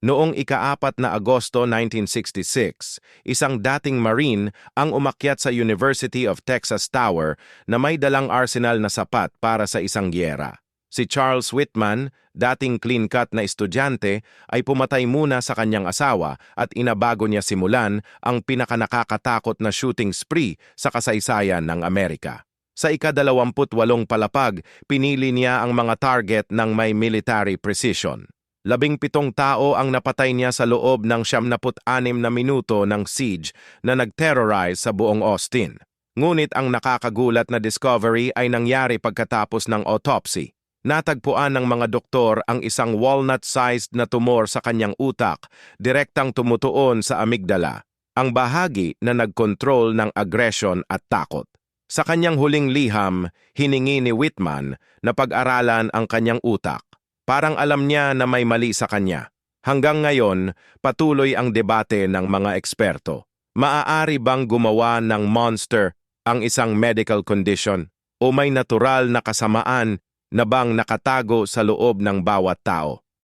Noong ika-4 na Agosto 1966, isang dating Marine ang umakyat sa University of Texas Tower na may dalang arsenal na sapat para sa isang gyera. Si Charles Whitman, dating clean-cut na estudyante, ay pumatay muna sa kanyang asawa at inabago niya simulan ang pinakanakakatakot na shooting spree sa kasaysayan ng Amerika. Sa ika-28 palapag, pinili niya ang mga target ng may military precision. 17 tao ang napatay niya sa loob ng 76 na minuto ng siege na nag-terrorize sa buong Austin. Ngunit ang nakakagulat na discovery ay nangyari pagkatapos ng autopsy. Natagpuan ng mga doktor ang isang walnut-sized na tumor sa kanyang utak, direktang tumutuon sa amygdala, ang bahagi na nagkontrol ng aggression at takot. Sa kanyang huling liham, hiningi ni Whitman na pag-aralan ang kanyang utak. Parang alam niya na may mali sa kanya. Hanggang ngayon, patuloy ang debate ng mga eksperto. Maaari bang gumawa ng monster ang isang medical condition o may natural na kasamaan na bang nakatago sa loob ng bawat tao?